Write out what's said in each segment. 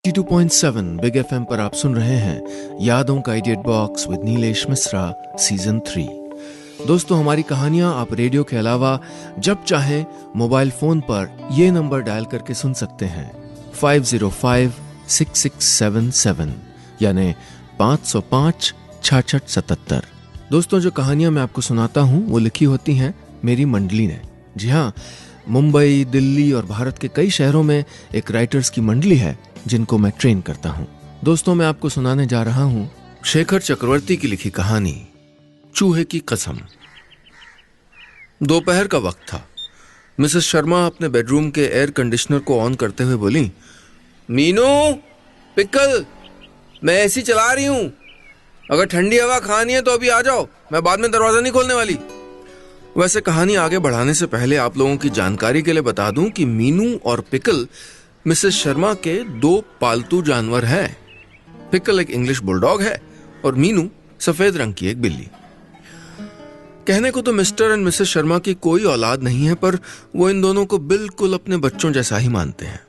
92.7 big FM पर आप सुन रहे हैं यादों का idiot box with Nilesh Mishra season 3। दोस्तों, हमारी कहानियां आप रेडियो के अलावा जब चाहे मोबाइल फोन पर ये नंबर डायल करके सुन सकते हैं 505-6677 यानी 505-6677। दोस्तों, जो कहानियां मैं आपको सुनाता हूं वो लिखी होती हैं मेरी मंडली ने। जी हाँ, मुंबई, दिल्ली और भारत के कई शहरों में एक राइटर्स की मंडली है जिनको मैं ट्रेन करता हूं। दोस्तों, मैं आपको सुनाने जा रहा हूं शेखर चक्रवर्ती की लिखी कहानी चूहे की कसम। दोपहर का वक्त था। मिसेस शर्मा अपने बेडरूम के एयर कंडीशनर को ऑन करते हुए बोली, मीनू, पिकल, मैं एसी चला रही हूं। अगर ठंडी हवा खानी है तो अभी आ जाओ, मैं बाद में दरवाजा नहीं खोलने वाली। वैसे कहानी आगे बढ़ाने से पहले आप लोगों की जानकारी के लिए बता दूं कि मीनू और पिकल मिसेस शर्मा के दो पालतू जानवर हैं। पिकल एक इंग्लिश बुलडॉग है और मीनू सफेद रंग की एक बिल्ली। कहने को तो मिस्टर एंड मिसेस शर्मा की कोई औलाद नहीं है, पर वो इन दोनों को बिल्कुल अपने बच्चों जैसा ही मानते हैं।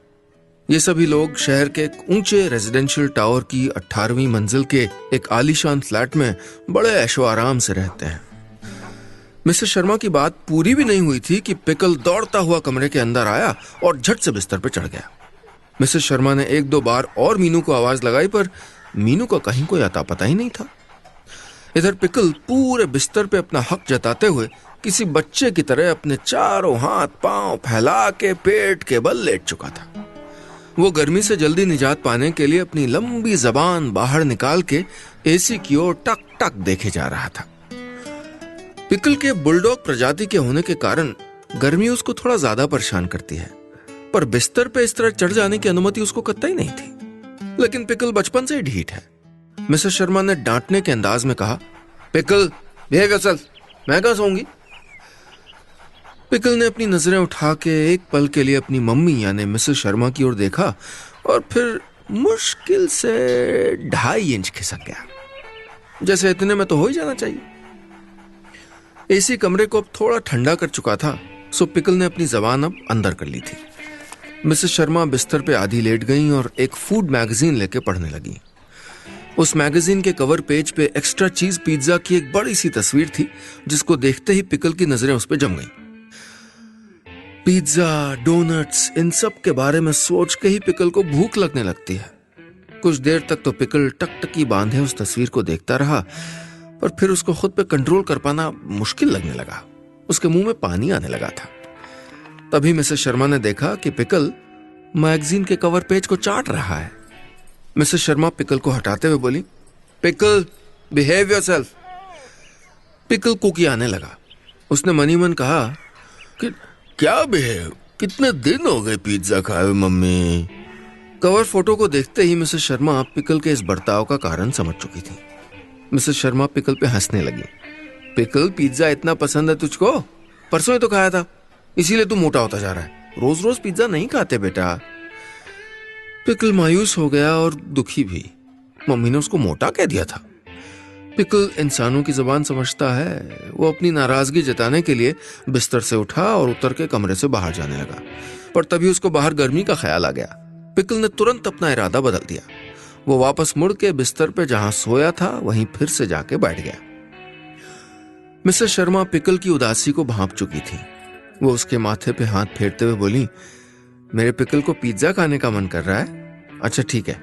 ये सभी लोग शहर के एक ऊंचे रेजिडेंशियल टावर की 18वीं मंजिल के एक आलीशान फ्लैट में बड़े ऐशो आराम से रहते हैं। मिसेस शर्मा की बात पूरी भी नहीं हुई थी कि पिकल दौड़ता हुआ कमरे के अंदर आया और झट से बिस्तर पर चढ़ गया। मिसेस शर्मा ने एक दो बार और मीनू को आवाज लगाई, पर मीनू का कहीं कोई अता पता ही नहीं था। इधर पिकल पूरे बिस्तर पे अपना हक जताते हुए किसी बच्चे की तरह अपने चारों हाथ पांव फैला के पेट के बल लेट चुका था। वो गर्मी से जल्दी निजात पाने के लिए अपनी लंबी जबान बाहर निकाल के एसी की ओर टक टक देखे जा रहा था। पिकल के बुलडॉग प्रजाति के होने के कारण गर्मी उसको थोड़ा ज्यादा परेशान करती है, पर बिस्तर पे इस तरह चढ़ जाने की अनुमति उसको कतई नहीं थी। लेकिन पिकल बचपन से ही ढीठ है। मिसेस शर्मा ने डांटने के अंदाज में कहा, पिकल, बिहेव योरसेल्फ, मैं कहां सोऊंगी। पिकल ने अपनी नजरें उठा के एक पल के लिए अपनी मम्मी यानी मिसेस शर्मा की ओर देखा और फिर मुश्किल से 2.5 इंच खिसक गया। जैसे इतने में तो हो ही जाना चाहिए। एसी कमरे को अब थोड़ा ठंडा कर चुका था, सो पिकल ने अपनी जबान अब अंदर कर ली थी। मिसेस शर्मा बिस्तर पे आधी लेट गईं और एक फूड मैगजीन लेके पढ़ने लगी। उस मैगजीन के कवर पेज पे एक्स्ट्रा चीज पिज्जा की एक बड़ी सी तस्वीर थी, जिसको देखते ही पिकल की नजरें उस पे जम गईं। पिज्जा, डोनट्स, इन सब के बारे में सोच के ही पिकल को भूख लगने लगती है। कुछ देर तक तो पिकल टकटकी बांधे उस तस्वीर को देखता रहा, पर फिर उसको खुद पे कंट्रोल कर पाना मुश्किल लगने लगा। उसके मुंह में पानी आने लगा था। तभी मिसेस शर्मा ने देखा कि पिकल मैगजीन के कवर पेज को चाट रहा है। मिसेस शर्मा पिकल को हटाते हुए बोली, पिकल, बिहेव योरसेल्फ। पिकल कुकी आने लगा। उसने मनी मन कहा कि क्या बिहेव, कितने दिन हो गए पिज्जा खाए हुए मम्मी। कवर फोटो को देखते ही मिसेस शर्मा पिकल के इस बर्ताव का कारण समझ चुकी थी। मिसेस शर्मा पिकल पे हंसने लगी। पिकल, पिज्जा इतना पसंद है तुझको? परसों ही तो खाया था, इसीलिए तू मोटा होता जा रहा है। रोज रोज पिज्जा नहीं खाते बेटा। पिकल मायूस हो गया और दुखी भी। मम्मी ने उसको मोटा कह दिया था। पिकल इंसानों की जुबान समझता है। वो अपनी नाराजगी जताने के लिए बिस्तर से उठा और उतर के कमरे से बाहर जाने लगा, पर तभी उसको बाहर गर्मी का ख्याल आ गया। पिकल ने तुरंत अपना इरादा बदल दिया। वो वापस मुड़ के बिस्तर पे जहां सोया था वहीं फिर से जाके बैठ गया। मिसेस शर्मा पिकल की उदासी को भांप चुकी थी। वो उसके माथे पे हाथ फेरते हुए बोली, मेरे पिकल को पिज्जा खाने का मन कर रहा है? अच्छा ठीक है,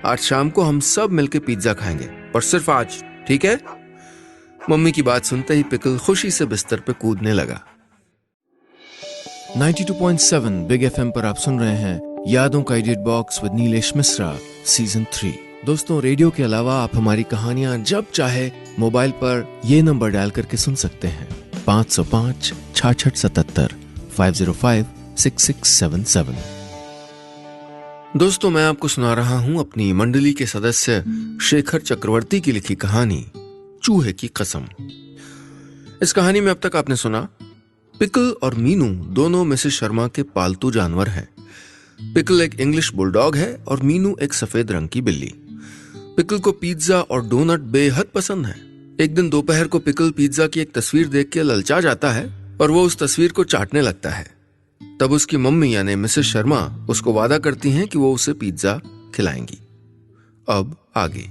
आज शाम को हम सब मिलके पिज्जा खाएंगे, पर सिर्फ आज, ठीक है? मम्मी की बात सुनते ही पिकल खुशी से बिस्तर पे कूदने लगा। 92.7 बिग एफएम पर आप सुन रहे हैं यादों का idiot box with Nilesh Mishra season 3। दोस्तों, रेडियो के अलावा आप हमारी कहानियां जब चाहे मोबाइल पर ये नंबर डायल करके सुन सकते हैं 505-6677 505-6677। दोस्तों, मैं आपको सुना रहा हूं अपनी मंडली के सदस्य शेखर चक्रवर्ती की लिखी कहानी चूहे की कसम। इस कहानी में अब तक आपने सुना पिकल और मीनू दोनों मिसेस शर्मा के पालतू जानवर हैं। पिकल एक इंग्लिश बुलडॉग है और मीनू एक सफेद रंग की बिल्ली। पिकल को पिज्जा और डोनट बेहद पसंद है। एक दिन दोपहर को पिकल पिज्जा की एक तस्वीर देख के ललचा जाता है और वो उस तस्वीर को चाटने लगता है। तब उसकी मम्मी यानी मिसेस शर्मा उसको वादा करती हैं कि वो उसे पिज्जा खिलाएंगी। अब आगे।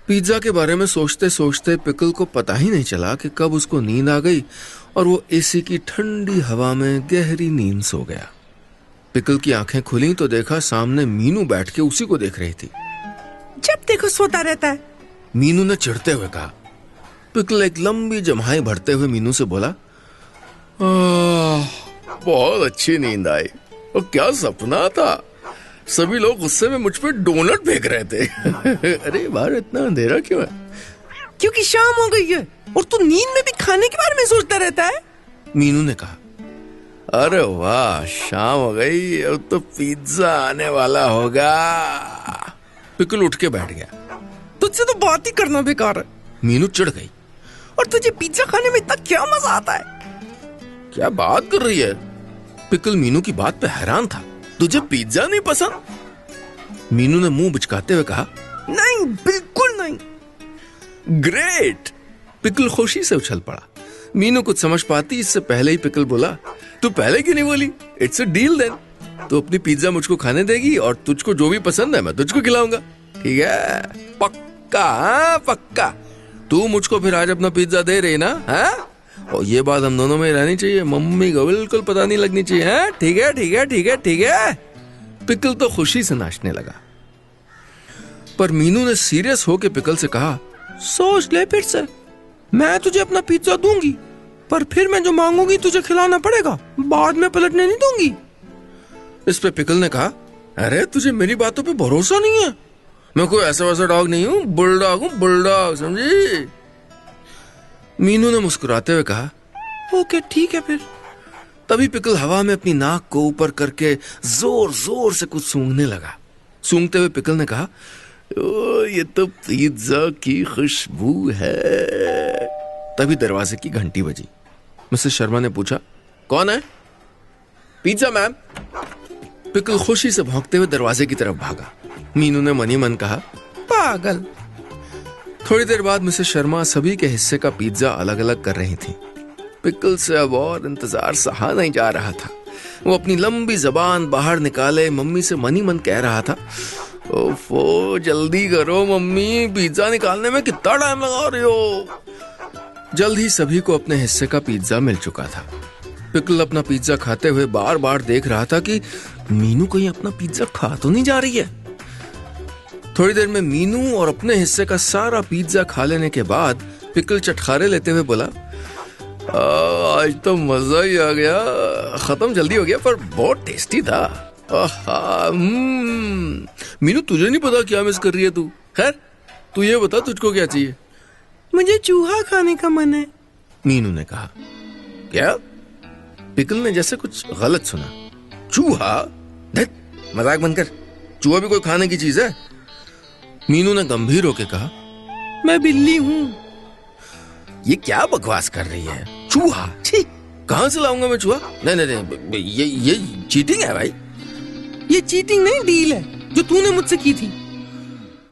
पिज्जा के बारे में सोचते सोचते पिकल को पता ही नहीं चला कि कब उसको नींद आ गई और वो एसी की ठंडी हवा में गहरी नींद सो गया। पिकल की आंखें खुली तो देखा सामने मीनू बैठ के उसी को देख रही थी। जब देखो सोता रहता है, मीनू ने चिढ़ते हुए कहा। पिकल एक लंबी जम्हाई भरते हुए मीनू से बोला, बहुत अच्छी नींद आई और क्या सपना था। सभी लोग गुस्से में मुझ पे डोनट फेंक रहे थे। अरे बाहर इतना अंधेरा क्यों है? क्योंकि शाम हो गई है और तू नींद में भी खाने के बारे में सोचता रहता है। मीनू ने कहा। अरे वाह, शाम हो गई, अब तो पिज्जा आने वाला होगा। पिकल उठ के बैठ गया। तुझसे तो बात ही करना बेकार है। मीनू चिढ़ गई। और तुझे पिज्जा खाने में इतना क्या मजा आता है? क्या बात कर रही है? पिकल मीनू की बात पे हैरान था। तुझे पिज्जा नहीं पसंद? मीनू ने मुंह बिचकाते हुए कहा, नहीं, बिल्कुल नहीं। ग्रेट। पिकल खुशी से उछल पड़ा। मीनू कुछ समझ पाती इससे पहले ही पिकल बोला, तू पहले क्यों नहीं बोली? It's a deal then. तू अपनी पिज्जा मुझको खाने देगी और तुझको जो भी पसंद है मैं तुझको खिलाऊंगा। ठीक है? पक्का? हाँ पक्का। तू मुझको फिर आज अपना पिज्जा दे रही ना? हाँ? और ये बात हम दोनों में रहनी चाहिए, मम्मी को बिल्कुल पता नहीं लगनी चाहिए। है? ठीक है, ठीक है, ठीक है, ठीक है। पिकल तो खुशी से नाचने लगा। पर मीनू ने सीरियस होकर पिकल से कहा, सोच ले फिर से। मैं तुझे अपना पिज्जा दूंगी, पर फिर मैं जो मांगूंगी तुझे खिलाना पड़ेगा, बाद में पलटने नहीं दूंगी। इस पे पिकल ने कहा, अरे तुझे मेरी बातों पे भरोसा नहीं है? मैं कोई ऐसा वैसा डॉग नहीं हूं, बुलडॉग हूं, बुलडॉग, समझी? मीनू ने मुस्कुराते हुए कहा, ओके ठीक है फिर। तभी पिकल हवा में अपनी नाक को ऊपर करके जोर जोर से कुछ सूंघने लगा। सूंघते हुए पिकल ने कहा, ओ, ये तो पिज्जा की खुशबू है। तभी दरवाजे की घंटी बजी। मिसेस शर्मा ने पूछा, कौन है? Pizza ma'am. पिकल खुशी से भौंकते हुए दरवाजे की तरफ भागा। मीनू ने मनी मन कहा, पागल। थोड़ी देर बाद मिसेस शर्मा सभी के हिस्से का पिज्जा अलग अलग कर रही थी। पिकल से अब और इंतजार सहा नहीं जा रहा था। वो अपनी लंबी जबान बाहर निकाले मम्मी से मनी मन कह रहा था, ओफो जल्दी करो मम्मी, पिज्जा निकालने में कितना टाइम लगा रही हो। जल्द ही सभी को अपने हिस्से का पिज्जा मिल चुका था। पिकल अपना पिज्जा खाते हुए बार बार देख रहा था कि मीनू कहीं अपना पिज्जा खा तो नहीं जा रही है। थोड़ी देर में मीनू और अपने हिस्से का सारा पिज्जा खा लेने के बाद पिकल चटखारे लेते हुए बोला, आज तो मजा ही आ गया। खत्म जल्दी हो गया पर बहुत टेस्टी था। मीनू तुझे नहीं पता क्या मिस कर रही है तू? खैर तू ये बता तुझको क्या चाहिए? मुझे चूहा खाने का मन है, मीनू ने कहा। क्या? पिकल ने जैसे कुछ गलत सुना। चूहा? मजाक बंद कर, चूहा भी कोई खाने की चीज है? मीनू ने गंभीर होकर कहा, मैं बिल्ली हूँ। ये क्या बकवास कर रही है? चूहा? छी, कहां से लाऊंगा मैं चूहा? नहीं नहीं नहीं, ये चीटिंग है भाई। ये चीटिंग नहीं, डील है जो तूने मुझसे की थी।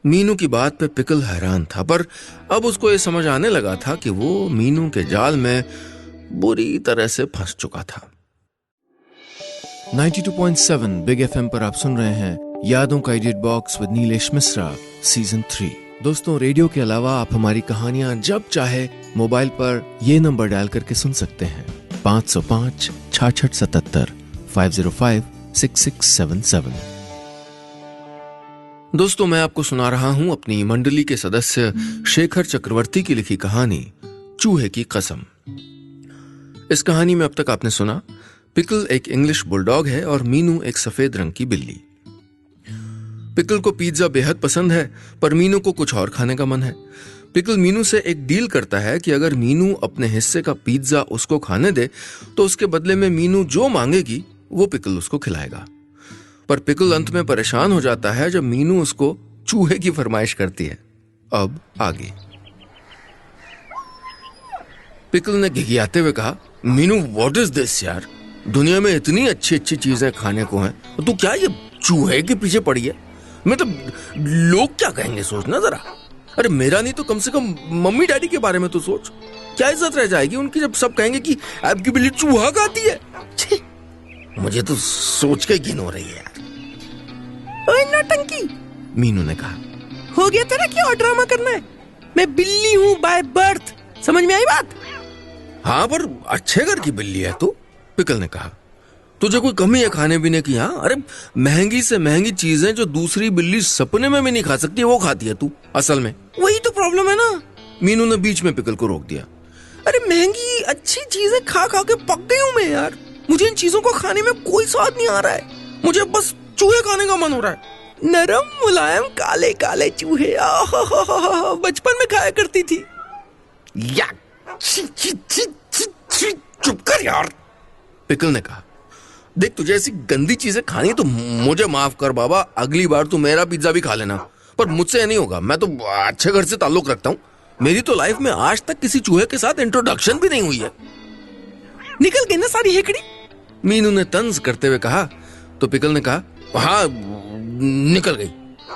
मीनू की बात पे पिकल हैरान था, पर अब उसको ये समझ आने लगा था कि वो मीनू के जाल में बुरी तरह से फंस चुका था। 92.7 बिग एफएम पर आप सुन रहे हैं यादों का edit box with Nilesh Mishra season 3। दोस्तों, रेडियो के अलावा आप हमारी कहानियां जब चाहे मोबाइल पर ये नंबर डायल करके सुन सकते हैं, 505 6677 505 6677। दोस्तों, मैं आपको सुना रहा हूं अपनी मंडली के सदस्य शेखर चक्रवर्ती की लिखी कहानी चूहे की कसम। इस कहानी में अब तक आपने सुना, पिकल एक इंग्लिश बुलडॉग है और मीनू एक सफेद रंग की बिल्ली। पिकल को पिज्जा बेहद पसंद है, पर मीनू को कुछ और खाने का मन है। पिकल मीनू से एक डील करता है कि अगर मीनू अपने हिस्से का पिज्जा उसको खाने दे तो उसके बदले में मीनू जो मांगेगी वो पिकल उसको खिलाएगा। पर पिकल अंत में परेशान हो जाता है जब मीनू उसको चूहे की फरमाइश करती है। अब आगे। पिकल ने घिघियाते हुए कहा, मीनू व्हाट इज दिस यार? दुनिया में इतनी अच्छी अच्छी चीजें खाने को हैं, तो क्या ये चूहे के पीछे पड़ी है? मतलब लोग क्या कहेंगे, सोचना जरा। अरे मेरा नहीं तो कम से कम मम्मी डैडी के बारे में तो सोच। क्या इज्जत रह जाएगी उनकी जब सब कहेंगे कि आपकी बिल्ली चूहा खाती है? मुझे तो सोच के घिन हो रही है यार। ओए नौटंकी, मीनू ने कहा। हो गया तेरा, क्या और ड्रामा करना है? मैं बिल्ली हूँ बाय बर्थ, समझ में आई बात? हाँ, पर अच्छे घर की बिल्ली है तू, पिकल ने कहा। तुझे कोई कमी है खाने पीने की? हाँ, अरे महंगी से महंगी चीजें जो दूसरी बिल्ली सपने में भी नहीं खा सकती वो खाती है तू असल में। वही तो प्रॉब्लम है ना। मीनू ने बीच में पिकल को रोक दिया। अरे महंगी अच्छी चीजें खा खा के पक गई हूँ मैं यार। मुझे इन चीजों को खाने में कोई स्वाद नहीं आ रहा है। मुझे बस चूहे खाने का मन हो रहा है। नरम मुलायम काले काले चूहे, बचपन में खाया करती थी। चुप कर यार, पिकल ने कहा। देख, तुझे ऐसी गंदी चीजें खानी तो मुझे माफ कर बाबा, अगली बार तू मेरा पिज्जा भी खा लेना, पर मुझसे नहीं होगा। मैं तो अच्छे घर से ताल्लुक रखता हूँ। मेरी तो लाइफ में आज तक किसी चूहे के साथ इंट्रोडक्शन भी नहीं हुई है। निकल गई ना सारी हेकड़ी, मीनू ने तंज करते हुए कहा। तो पिकल ने कहा, हाँ निकल गई।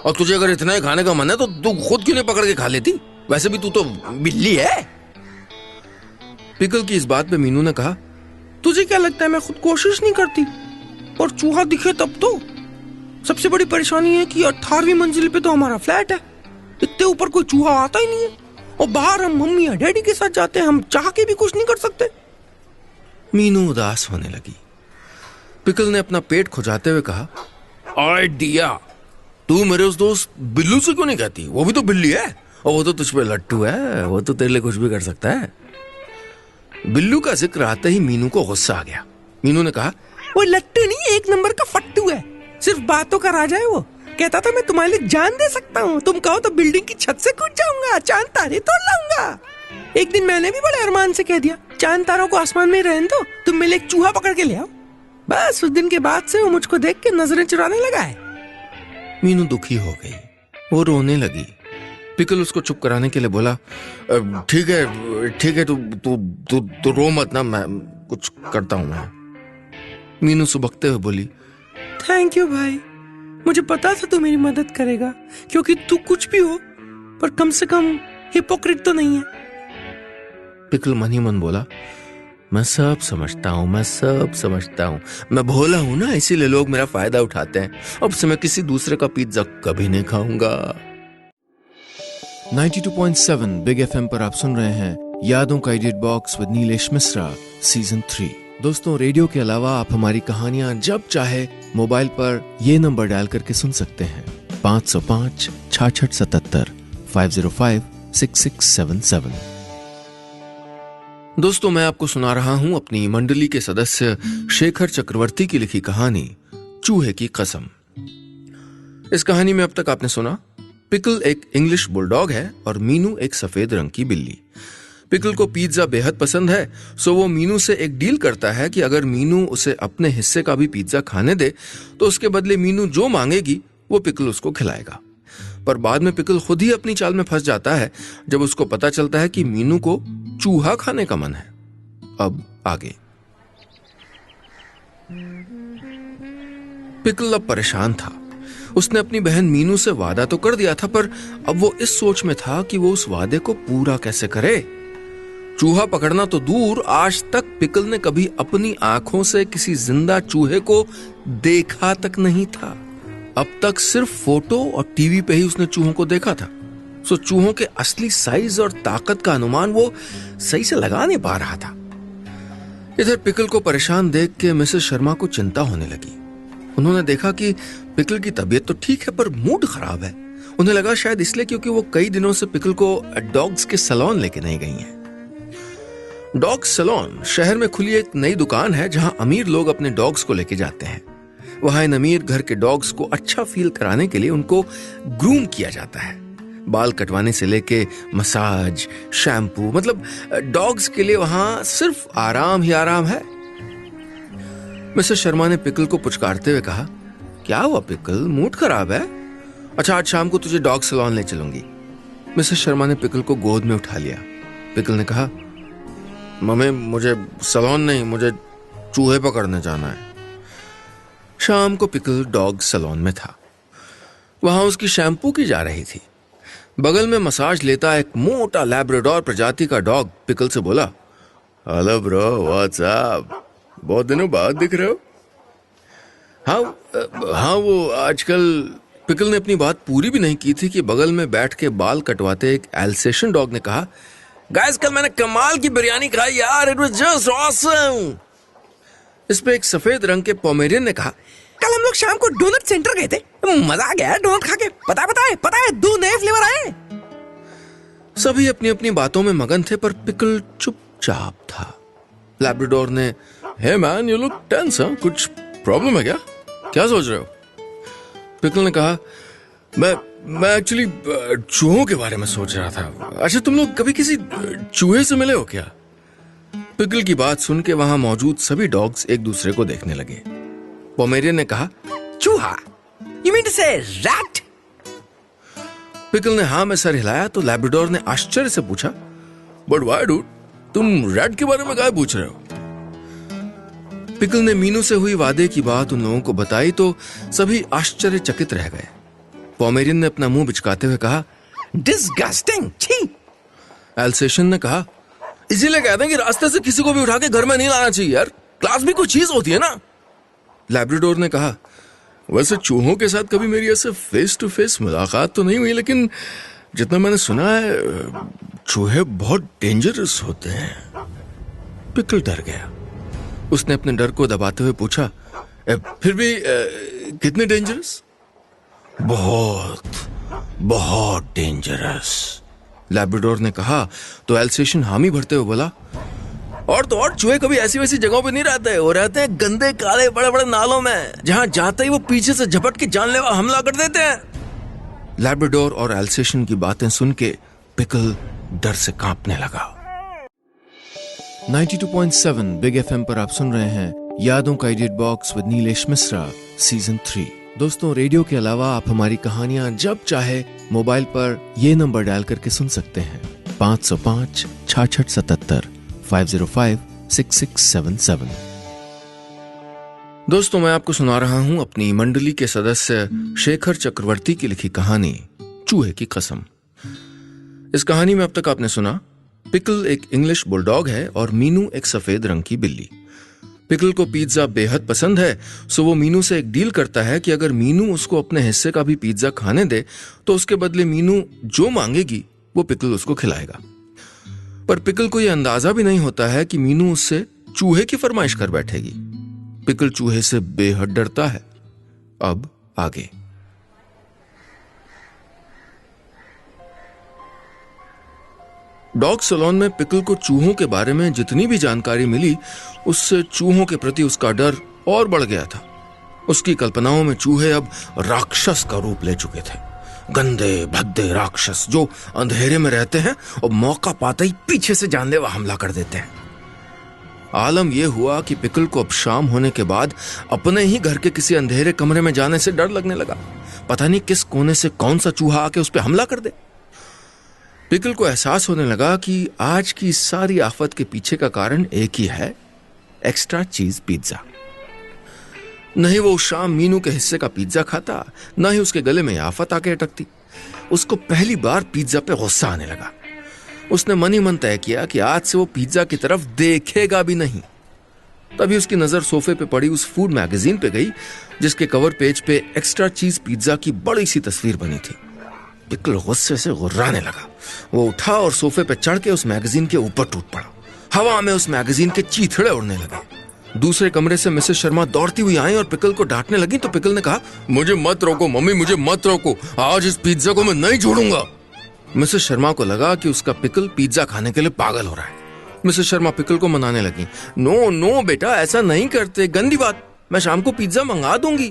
और तुझे अगर इतना ही खाने का मन है तो तू खुद क्यों नहीं पकड़ के खा लेती? वैसे भी तू तो बिल्ली है। पिकल की इस बात पे मीनू ने कहा, तुझे क्या लगता है मैं खुद कोशिश नहीं करती? और चूहा दिखे तब तो। सबसे बड़ी परेशानी है कि 18वीं मंजिल पे तो हमारा फ्लैट है, इतने ऊपर कोई चूहा आता ही नहीं है। और बाहर हम मम्मी या डैडी के साथ जाते हैं, हम चाह के भी कुछ नहीं कर सकते। मीनू उदास होने लगी। पिकल ने अपना पेट खुजाते हुए कहा, आइडिया, तू मेरे उस दोस्त बिल्लू से क्यों नहीं कहती? वो भी तो बिल्ली है और वो तो तुझ पे लट्टू है, वो तो तेरे लिए कुछ भी कर सकता है। बिल्लू का जिक्र आते ही मीनू को गुस्सा आ गया। मीनू ने कहा, वो लट्टू नहीं, एक नंबर का फट्टू है, सिर्फ बातों का राजा है। वो कहता था मैं तुम्हारे लिए जान दे सकता हूँ, तुम कहो तो बिल्डिंग की छत से कूद जाऊंगा, चांद तारे तोड़ लाऊंगा। एक दिन मैंने भी बड़े अरमान से कह दिया, चांद तारों को आसमान में रहने दो, तुम मेरे लिए एक चूहा पकड़ के ले आओ। बस उस दिन के बाद से वो मुझको देख के नजरें चुराने लगा है। मीनू दुखी हो गई, वो रोने लगी। पिकल उसको चुप कराने के लिए बोला, ठीक है, तू रो मत ना, मैं कुछ करता हूं मैं। मीनू सुबकते हुए बोली, थैंक यू भाई, मुझे पता था तू मेरी मदद करेगा, क्योंकि तू कुछ भी हो पर कम से कम हिपोक्रेट तो नहीं है। पिकल मन ही मन बोला, मैं सब समझता हूँ, मैं भोला हूं ना, इसीलिए लोग मेरा फायदा उठाते हैं। अब से मैं किसी दूसरे का पिज्जा कभी नहीं खाऊंगा। 92.7 बिग एफएम पर आप सुन रहे हैं यादों का edit box with Nilesh Mishra season 3। दोस्तों, रेडियो के अलावा आप हमारी कहानियां जब चाहे मोबाइल पर ये नंबर डायल करके सुन सकते हैं, 505 6677 505 6677। दोस्तों, मैं आपको सुना रहा हूं अपनी मंडली के सदस्य शेखर चक्रवर्ती की लिखी कहानी चूहे की कसम। इस कहानी में अब तक आपने सुना, पिकल एक इंग्लिश बुलडॉग है और मीनू एक सफेद रंग की बिल्ली। पिकल को पिज्जा बेहद पसंद है, सो वो मीनू से एक डील करता है कि अगर मीनू उसे अपने हिस्से का भी पिज्जा खाने दे तो उसके बदले मीनू जो मांगेगी वो पिकल उसको खिलाएगा। पर बाद में पिकल खुद ही अपनी चाल में फंस जाता है जब उसको पता चलता है कि मीनू को चूहा खाने का मन है। अब आगे। पिकल अब परेशान था। उसने अपनी बहन मीनू से वादा तो कर दिया था, पर अब वो इस सोच में था कि वो उस वादे को पूरा कैसे करे। चूहा पकड़ना तो दूर, आज तक पिकल ने कभी अपनी आंखों से किसी जिंदा चूहे को देखा तक नहीं था। अब तक सिर्फ फोटो और टीवी पे ही उसने चूहों को देखा था। सो चूहों के असली साइज और ताकत का अनुमान वो सही से लगा नहीं पा रहा था। इधर पिकल को परेशान देख के मिसेस शर्मा को चिंता होने लगी। उन्होंने देखा कि पिकल की तबीयत तो ठीक है पर मूड खराब है। उन्हें लगा शायद इसलिए क्योंकि वो कई दिनों से पिकल को डॉग्स के सैलून लेके नहीं गई हैं। डॉग सैलून शहर में खुली एक नई दुकान है जहां अमीर लोग अपने डॉग्स को लेके जाते हैं। वहां इन अमीर घर के डॉग्स को अच्छा फील कराने के लिए उनको ग्रूम किया जाता है। बाल कटवाने से लेके मसाज, शैम्पू, मतलब डॉग्स के लिए वहां सिर्फ आराम ही आराम है। मिसेस शर्मा ने पिकल को पुचकारते हुए कहा, क्या हुआ पिकल, मूड खराब है? अच्छा, आज शाम को तुझे डॉग सैलून ले चलूंगी। मिसेस शर्मा ने पिकल को गोद में उठा लिया। पिकल ने कहा, मम्मी मुझे सैलून नहीं, मुझे चूहे पकड़ने जाना है। शाम को पिकल डॉग सैलून में था। वहां उसकी शैम्पू की जा रही थी। बगल में मसाज लेता एक मोटा लैब्राडोर प्रजाति का डॉग पिकल से बोला, हेलो ब्रो, व्हाट्स अप, बहुत दिनों बाद दिख रहे हो। हाँ हाँ, वो आजकल पिकल ने अपनी बात पूरी भी नहीं की थी कि बगल में बैठ के बाल कटवाते एक एल्सेशन डॉग ने कहा, गाइस कल मैंने कमाल की बिरयानी खाई यार, इट वाज जस्ट ऑसम। इस पे एक सफेद रंग के पोमेरियन ने कहा, कल हम लोग शाम को डोनट सेंटर गए थे, मजा आ गया डोनट खा के। पता है 2 नए फ्लेवर आए। सभी अपनी अपनी बातों में मगन थे, पर पिकल चुपचाप था। लैब्राडोर ने, hey man you look tense, कुछ प्रॉब्लम है क्या? क्या सोच रहे हो? पिकल ने कहा, मैं एक्चुअली चूहों के बारे में सोच रहा था। अच्छा तुम लोग कभी किसी चूहे से मिले हो क्या? पिकल की बात सुन के वहां मौजूद सभी डॉग्स एक दूसरे को देखने लगे। पोमेरियन ने कहा, चूहा? You mean to say rat? Pickle ने हाँ में सर हिलाया तो लैब्राडोर ने आश्चर्य से पूछा, बट व्हाई डूड, तुम रैट के बारे में क्या पूछ रहे हो? पिकल ने मीनू से हुई वादे की बात उन लोगों को बताई तो सभी आश्चर्यचकित रह गए। पोमेरियन ने अपना मुंह बिचकाते हुए कहा, डिस्गस्टिंग, छी। एल्सेशन ने कहा, इसीलिए कहते हैं कि रास्ते से किसी को भी उठा के घर में नहीं लाना चाहिए यार, क्लास भी कोई चीज होती है ना। लैब्राडोर ने कहा, वैसे चूहों के साथ कभी मेरी ऐसे फेस टू फेस मुलाकात तो नहीं हुई, लेकिन जितना मैंने सुना है चूहे बहुत डेंजरस होते हैं। पिकल डर गया। उसने अपने डर को दबाते हुए पूछा, फिर भी कितने डेंजरस? बहुत डेंजरस, लैब्राडोर ने कहा तो एल्सेशन हामी भरते हुए बोला, और तो और चूहे कभी ऐसी वैसी जगहों पे नहीं रहते, वो रहते हैं गंदे काले बड़े बड़े नालों में, जहां जाते ही वो पीछे से झपट के जानलेवा हमला कर देते हैं। लैब्राडोर और एल्सेशन की बातें सुन के पिकल डर से कांपने लगा। 92.7 बिग एफएम पर आप सुन रहे हैं यादों का edit box with Nilesh Mishra season 3। दोस्तों रेडियो के अलावा आप हमारी कहानियां जब चाहे मोबाइल पर ये नंबर डायल करके सुन सकते हैं, 505 6677 505 6677। दोस्तों मैं आपको सुना रहा हूं अपनी मंडली के सदस्य शेखर चक्रवर्ती की लिखी कहानी चूहे की कसम। इस कहानी में अब तक आपने सुना, पिकल एक इंग्लिश बुलडॉग है और मीनू एक सफेद रंग की बिल्ली। पिकल को पिज्जा बेहद पसंद है, सो वो मीनू से एक डील करता है कि अगर मीनू उसको अपने हिस्से का भी पिज्जा खाने दे तो उसके बदले मीनू जो मांगेगी वो पिकल उसको खिलाएगा। पर पिकल को यह अंदाजा भी नहीं होता है कि मीनू उससे चूहे की फरमाइश कर बैठेगी। पिकल चूहे से बेहद डरता है। अब आगे। डॉग सैलून में पिकल को चूहों के बारे में जितनी भी जानकारी मिली, उससे चूहों के प्रति उसका डर और बढ़ गया था। उसकी कल्पनाओं में चूहे अब राक्षस का रूप ले चुके थे, गंदे भद्दे राक्षस जो अंधेरे में रहते हैं और मौका पाते ही पीछे से जानलेवा हमला कर देते हैं। आलम यह हुआ कि पिकल को अब शाम होने के बाद अपने ही घर के किसी अंधेरे कमरे में जाने से डर लगने लगा। पता नहीं किस कोने से कौन सा चूहा आके उस पर हमला कर दे। पिकल को एहसास होने लगा कि आज की सारी आफत के पीछे का कारण एक ही है, एक्स्ट्रा चीज पिज्जा। नहीं वो शाम मीनू के हिस्से का पिज्जा खाता, ना ही उसके गले में आफत आके अटकती। उसको पहली बार पिज्जा पे गुस्सा आने लगा। उसने मन ही मन तय किया कि आज से वो पिज्जा की तरफ देखेगा भी नहीं। तभी उसकी नजर सोफे पे पड़ी उस फूड मैगजीन पे गई जिसके कवर पेज पे एक्स्ट्रा चीज पिज्जा की बड़ी सी तस्वीर बनी थी। पिकल गुस्से से गुर्राने लगा। वो उठा और सोफे पे चढ़ के उस मैगजीन के ऊपर टूट पड़ा। हवा में उस मैगजीन के चीथड़े उड़ने लगे। दूसरे कमरे से मिसेस शर्मा दौड़ती हुई आई और पिकल को डांटने लगी तो पिकल ने कहा, मुझे मत रोको मम्मी, मुझे मत रोको, आज इस पिज्जा को मैं नहीं छोड़ूंगा। मिसेस शर्मा को लगा कि उसका पिकल पिज्जा खाने के लिए पागल हो रहा है। मिसेस शर्मा पिकल को मनाने लगी, नो नो बेटा ऐसा नहीं करते, गंदी बात, मैं शाम को पिज्जा मंगा दूंगी।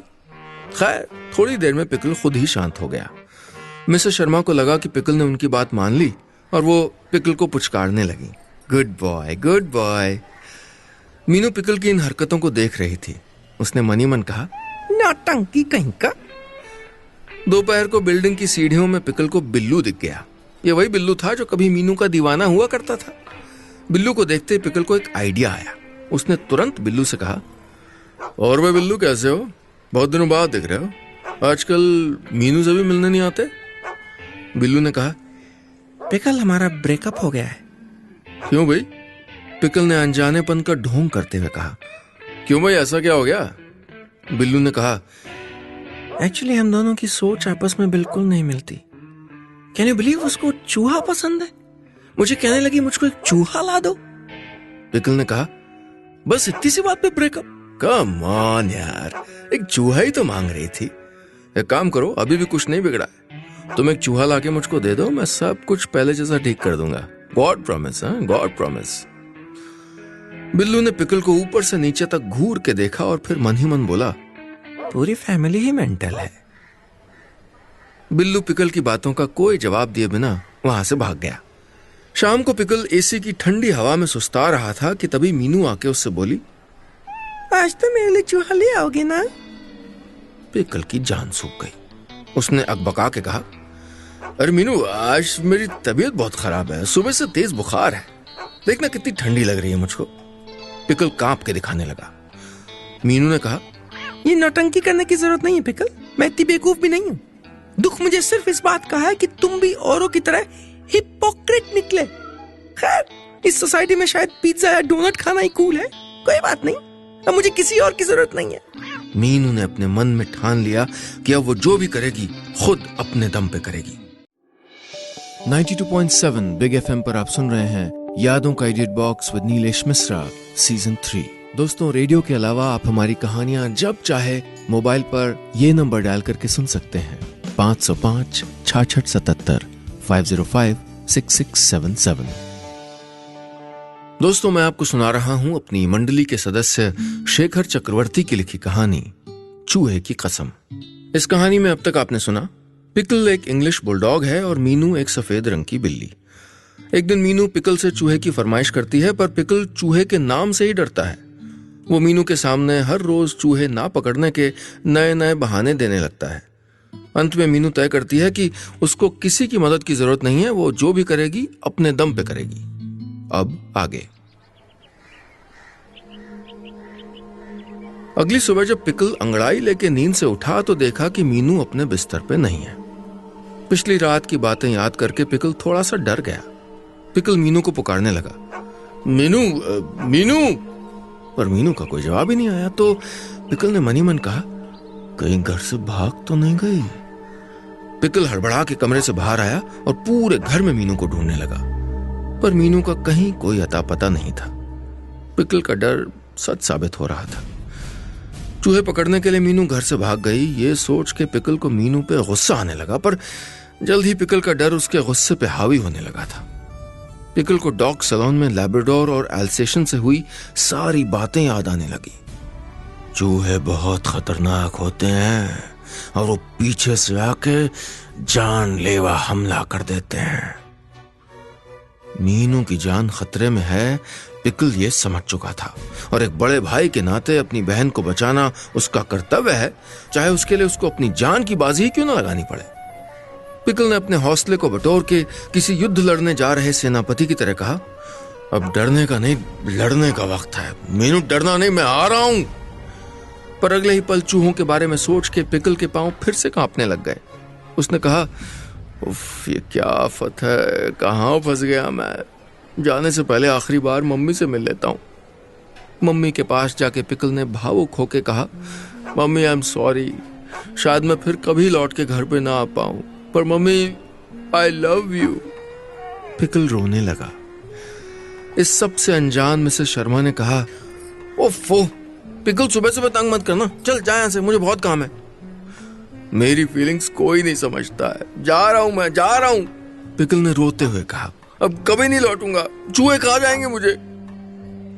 खैर थोड़ी देर में पिकल खुद ही शांत हो गया। मिसेस शर्मा को लगा कि पिकल ने उनकी बात मान ली और वो पिकल को पुचकारने लगी, good boy good boy. Meenu pickle की इन हरकतों को देख रही थी। उसने मनी मन कहा, नौटंकी कहीं का। दोपहर को बिल्डिंग की सीढ़ियों में पिकल को बिल्लू दिख गया। ये वही बिल्लू था जो कभी मीनू का दीवाना हुआ करता था। बिल्लू को देखते ही पिकल को एक आइडिया आया। उसने तुरंत बिल्लू से कहा, और वे बिल्लू कैसे हो, बहुत दिनों बाद दिख रहे हो, आजकल मीनू से भी मिलने नहीं आते। बिल्लू ने कहा, पिकल हमारा ब्रेकअप हो गया है। क्यों भाई? पिकल ने अनजानेपन का ढोंग करते हुए कहा, क्यों भाई ऐसा क्या हो गया? बिल्लू ने कहा, एक्चुअली हम दोनों की सोच आपस में बिल्कुल नहीं मिलती। कैन यू बिलीव उसको चूहा पसंद है? मुझे कहने लगी मुझको एक चूहा ला दो। पिकल ने कहा, बस इतनी सी बात पे ब्रेकअप? कम ऑन यार, एक चूहा ही तो मांग रही थी। एक काम करो, अभी भी कुछ नहीं बिगड़ा है, तुम एक चूहा लाके मुझको दे दो, मैं सब कुछ पहले जैसा ठीक कर दूंगा। God promise, God promise. Billu ने पिकल को ऊपर से नीचे तक घूर के देखा और फिर मन ही मन बोला, पूरी फैमिली ही मेंटल है। बिल्लू पिकल की बातों का कोई जवाब दिए बिना वहां से भाग गया। शाम को पिकल एसी की ठंडी हवा में सुस्ता रहा था कि तभी मीनू आके उससे बोली, आज तो मेरे लिए चूहा ले आओगे ना? पिकल की जान सूख गई। उसने अकबका के कहा, अरे मीनू, आज मेरी तबीयत बहुत खराब है, सुबह से तेज बुखार है, देखना कितनी ठंडी लग रही है मुझको। पिकल कांप के दिखाने लगा। मीनू ने कहा, ये नौटंकी करने की जरूरत नहीं है पिकल, मैं इतनी बेवकूफ भी नहीं हूँ। दुख मुझे सिर्फ इस बात का है कि तुम भी औरों की तरह हिपोक्रेट निकले। खैर, इस सोसाइटी में शायद पिज्जा या डोनट खाना ही कूल है, कोई बात नहीं, अब मुझे किसी और की जरूरत नहीं है। मीनू ने अपने मन में ठान लिया कि अब वो जो भी करेगी खुद अपने दम पे करेगी। 92.7 बिग एफएम पर आप सुन रहे हैं यादों का edit box with Nilesh Mishra season 3। दोस्तों, रेडियो के अलावा आप हमारी कहानियां जब चाहे मोबाइल पर ये नंबर डायल करके सुन सकते हैं, 505 6677 505 6677। दोस्तों, मैं आपको सुना रहा हूं अपनी मंडली के सदस्य शेखर चक्रवर्ती की लिखी कहानी चूहे की कसम। इस कहानी में अब तक आपने सुना, पिकल एक इंग्लिश बुलडॉग है और मीनू एक सफेद रंग की बिल्ली। एक दिन मीनू पिकल से चूहे की फरमाइश करती है, पर पिकल चूहे के नाम से ही डरता है। वो मीनू के सामने हर रोज चूहे ना पकड़ने के नए नए बहाने देने लगता है। अंत में मीनू तय करती है कि उसको किसी की मदद की जरूरत नहीं है, वो जो भी करेगी अपने दम पे करेगी। अब आगे। अगली सुबह जब पिकल अंगड़ाई लेके नींद से उठा तो देखा कि मीनू अपने बिस्तर पे नहीं है। पिछली रात की बातें याद करके पिकल थोड़ा सा डर गया। पिकल मीनू को पुकारने लगा, मीनू मीनू, पर मीनू का कोई जवाब ही नहीं आया। तो पिकल ने मन ही मन कहा, कहीं घर से भाग तो नहीं गई। पिकल हड़बड़ा के कमरे से बाहर आया और पूरे घर में मीनू को ढूंढने लगा, पर मीनू का कहीं कोई अता पता नहीं था। पिकल का डर सच साबित हो रहा था। चूहे पकड़ने के लिए मीनू घर से भाग गई, ये सोच के पिकल को मीनू पे गुस्सा आने लगा, पर जल्द ही पिकल का डर उसके गुस्से पे हावी होने लगा था। पिकल को डॉग सैलून में लैब्राडोर और एल्सेशन से हुई सारी बातें याद आने लगी। चूहे बहुत खतरनाक होते हैं और वो पीछे से आके जानलेवा हमला कर देते हैं। मीनू की जान खतरे में है, पिकल ये समझ चुका था, और एक बड़े भाई के नाते अपनी बहन को बचाना उसका कर्तव्य है, चाहे उसके लिए उसको अपनी जान की बाजी ही क्यों ना लगानी पड़े। पिकल ने अपने हौसले को बटोर के किसी युद्ध लड़ने जा रहे सेनापति की तरह कहा, अब डरने का नहीं, लड़ने का वक्त है। मीनू, डरना नहीं, मैं आ रहा हूं। पर अगले ही पल चूहों के बारे में सोच के पिकल के पांव फिर से कांपने लग गए। उसने कहा, उफ, ये क्या आफत है, कहां फंस गया मैं। जाने से पहले आखिरी बार मम्मी से मिल लेता हूं। मम्मी के पास जाके पिकल ने भावुक होके कहा, मम्मी, आई एम सॉरी, शायद मैं फिर कभी लौट के घर पे ना आ पाऊं, पर mummy, I love you. Pickle रोने लगा। इस सब से अनजान मिसेस शर्मा ने कहा, ओफो पिकल, सुबह सुबह तंग मत करना, चल जा यहां से, मुझे बहुत काम है। मेरी फीलिंग्स कोई नहीं समझता है, जा रहा हूं, मैं जा रहा हूं। पिकल ने रोते हुए कहा, अब कभी नहीं लौटूंगा, चूहे खा जाएंगे मुझे।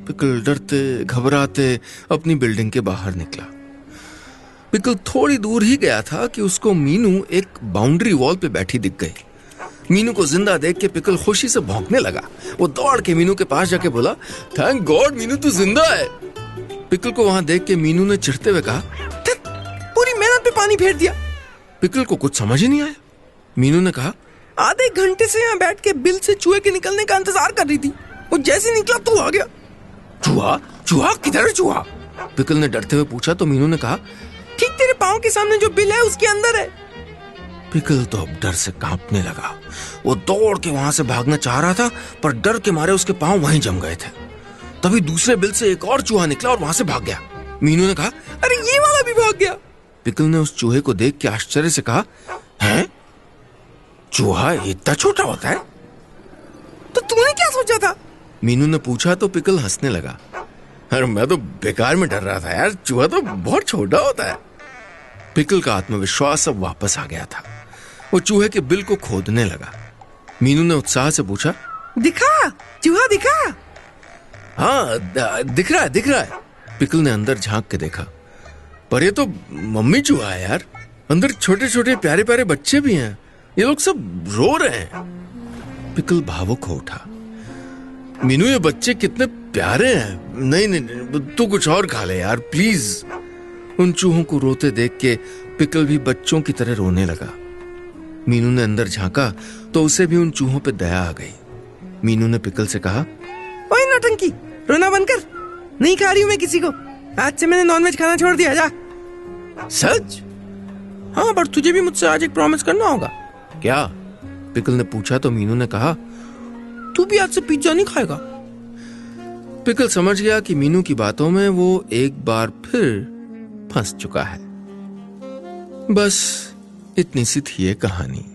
पिकल डरते घबराते अपनी बिल्डिंग के बाहर निकला। पिकल थोड़ी दूर ही गया था कि उसको मीनू एक बाउंड्री वॉल पे बैठी दिख गई। मीनू को जिंदा देख के पिकल खुशी से भौंकने लगा। वो दौड़ के मीनू के पास जाके बोला, थैंक गॉड मीनू, तू जिंदा है। पिकल को वहां देख के मीनू ने चिढ़ते हुए कहा, पूरी मेहनत पे पानी फेर दिया। पिकल को कुछ समझ ही नहीं आया। मीनू ने कहा, आधे घंटे से यहाँ बैठ के बिल से चूहे के निकलने का इंतजार कर रही थी, वो जैसे निकला तू आ गया। चूहा? चूहा किधर है चूहा? पिकल ने डरते हुए पूछा। तो मीनू ने कहा, ठीक तेरे पाँव के सामने जो बिल है उसके अंदर है। पिकल तो अब डर से कांपने लगा। वो दौड़ के वहां से भागना चाह रहा था, पर डर के मारे उसके पांव वहीं जम गए थे। तभी दूसरे बिल से एक और चूहा निकला और वहां से भाग गया। मीनू ने कहा। अरे ये वाला भी भाग गया। पिकल ने उस चूहे को देख के आश्चर्य से कहा, हैं? चूहा इतना छोटा होता है? तो तूने क्या सोचा था? मीनू ने पूछा तो पिकल हंसने लगा। अरे मैं तो बेकार में डर रहा था यार, चूहा तो बहुत छोटा होता है। पिकल का आत्मविश्वास अब वापस आ गया था। वो चूहे के बिल को खोदने लगा। मीनू ने उत्साह से पूछा, दिखा, चूहा दिखा। हाँ दिख रहा है। पिकल ने अंदर झांक के देखा, पर ये तो मम्मी चूहा है यार। अंदर छोटे छोटे प्यारे प्यारे बच्चे भी हैं। ये लोग सब रो रहे हैं। पिकल भावुक हो उठा। मीनू ये बच्चे कितने प्यारे हैं। नहीं, तू कुछ और खा ले यार प्लीज। उन चूहों को रोते देख के पिकल भी बच्चों की तरह रोने लगा। मीनू ने अंदर झांका तो उसे भी उन चूहों पे दया आ गई। मीनू ने पिकल से कहा, ओए नौटंकी, रोना बंद कर। नहीं खा रही हूं मैं किसी को। आज से मैंने नॉनवेज खाना छोड़ दिया। जा। सच? हाँ, पर तुझे भी मुझसे आज एक प्रॉमिस करना होगा। क्या? पिकल ने पूछा तो मीनू ने कहा, तू भी आज से पिज्जा नहीं खाएगा। पिकल समझ गया कि मीनू की बातों में वो एक बार फिर फंस चुका है। बस इतनी सी थी ये कहानी।